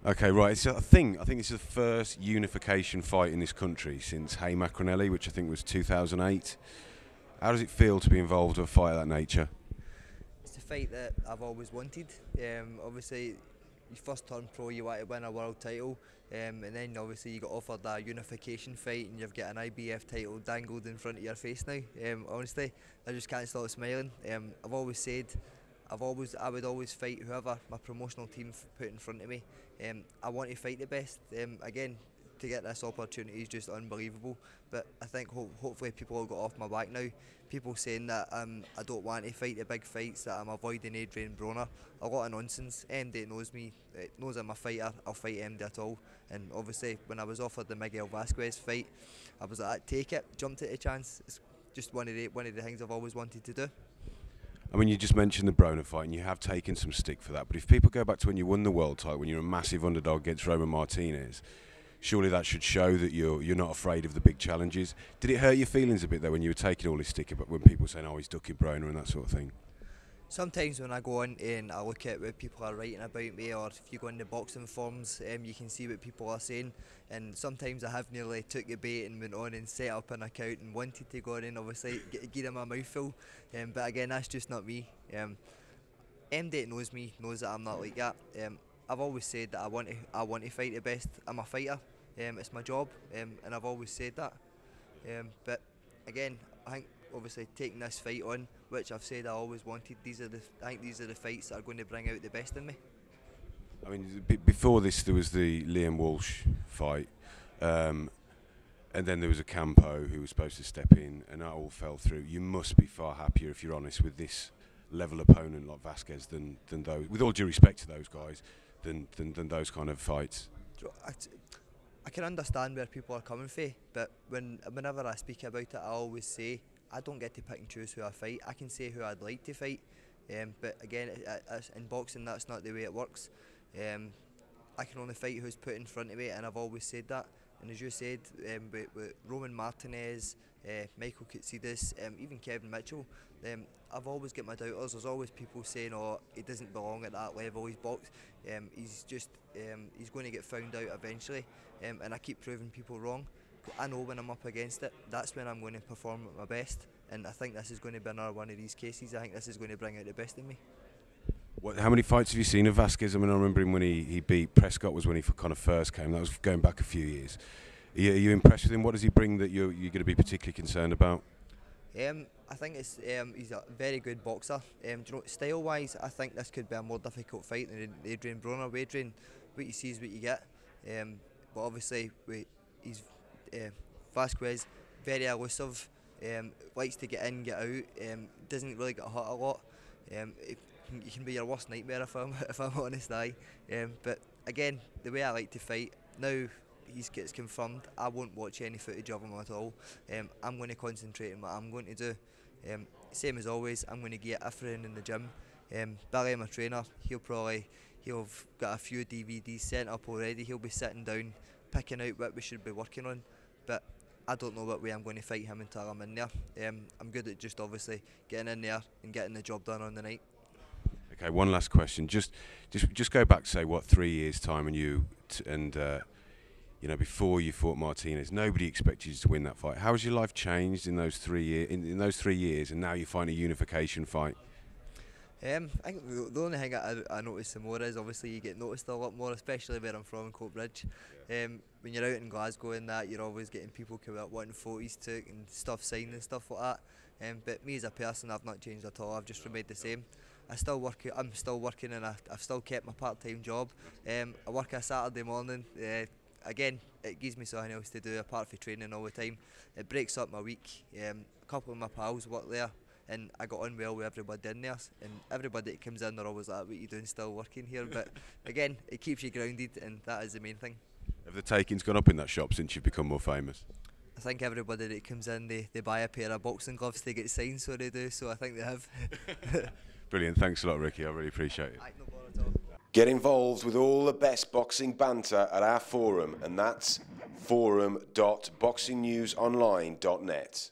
Okay, right. It's a thing. I think it's the first unification fight in this country since Hay Macronelli, which I think was 2008. How does it feel to be involved with a fight of that nature? It's a fight that I've always wanted. Obviously, you first turn pro, you want to win a world title, and then obviously you got offered that unification fight, and you've got an IBF title dangled in front of your face now. Honestly, I just can't stop smiling. I've always said, I would always fight whoever my promotional team put in front of me. I want to fight the best. Again, to get this opportunity is just unbelievable. But I think hopefully people will get off my back now. People saying that I don't want to fight the big fights, that I'm avoiding Adrian Broner. A lot of nonsense. MD knows me, knows I'm a fighter. I'll fight MD at all. And obviously, when I was offered the Miguel Vasquez fight, I was like, take it, jumped at the chance. It's just one of the things I've always wanted to do. I mean, you just mentioned the Broner fight, and you have taken some stick for that. But if people go back to when you won the world title, when you're a massive underdog against Roman Martinez, surely that should show that you're not afraid of the big challenges. Did it hurt your feelings a bit though when you were taking all this stick about when people were saying, "Oh, he's ducking Broner" and that sort of thing? Sometimes when I go on and I look at what people are writing about me, or if you go into boxing forums, you can see what people are saying. And sometimes I have nearly took the bait and went on and set up an account and wanted to go on and obviously get them a mouthful. But again, that's just not me. MD knows me, knows that I'm not like that. I've always said that I want to fight the best. I'm a fighter. It's my job, and I've always said that. But again, I think obviously taking this fight on, which I've said I always wanted, I think these are the fights that are going to bring out the best in me. I mean, before this, there was the Liam Walsh fight, and then there was a Campo who was supposed to step in, and that all fell through. You must be far happier, if you're honest, with this level opponent like Vasquez than those. With all due respect to those guys, than those kind of fights. I can understand where people are coming from, but whenever I speak about it, I always say I don't get to pick and choose who I fight. I can say who I'd like to fight, but again, in boxing, that's not the way it works. I can only fight who's put in front of me, and I've always said that. And as you said, with Roman Martinez, Michael Katsidis, even Kevin Mitchell, I've always got my doubters. There's always people saying, "Oh, he doesn't belong at that level. He's going to get found out eventually," and I keep proving people wrong. I know when I'm up against it, that's when I'm going to perform at my best. And I think this is going to be another one of these cases. I think this is going to bring out the best in me. How many fights have you seen of Vasquez? I mean, I remember him when he beat Prescott, was when he kind of first came. That was going back a few years. Are you impressed with him? What does he bring that you're going to be particularly concerned about? I think he's a very good boxer. Style-wise, I think this could be a more difficult fight than Adrian Broner. With Adrian, what you see is what you get. But obviously, he's Vasquez, very elusive. Likes to get in, get out. Doesn't really get hurt a lot. He can be your worst nightmare if I'm honest. But again, the way I like to fight now, he gets confirmed. I won't watch any footage of him at all. I'm going to concentrate on what I'm going to do. Same as always, I'm going to get everything in the gym. Billy, my trainer, he'll have got a few DVDs sent up already. He'll be sitting down, picking out what we should be working on. But I don't know what way I'm going to fight him until I'm in there. I'm good at just obviously getting in there and getting the job done on the night. Okay, one last question. Just go back, say, 3 years time, and before you fought Martinez, nobody expected you to win that fight. How has your life changed in those 3 years? In those 3 years, and now you find a unification fight. I think the only thing I notice some more is obviously you get noticed a lot more, especially where I'm from in Coatbridge. When you're out in Glasgow and that, you're always getting people come out wanting photos took and stuff signed and stuff like that. But me as a person, I've not changed at all. I've just remained the same. I'm still working, and I've still kept my part-time job. I work a Saturday morning. Again, it gives me something else to do apart from training all the time. It breaks up my week. A couple of my pals work there, and I got on well with everybody in there. And everybody that comes in, they're always like, "What are you doing still working here?" But again, it keeps you grounded, and that is the main thing. Have the takings gone up in that shop since you've become more famous? I think everybody that comes in, they buy a pair of boxing gloves to get signed, so they do. So I think they have. Brilliant. Thanks a lot, Ricky. I really appreciate it. No bother at all. Get involved with all the best boxing banter at our forum, and that's forum.boxingnewsonline.net.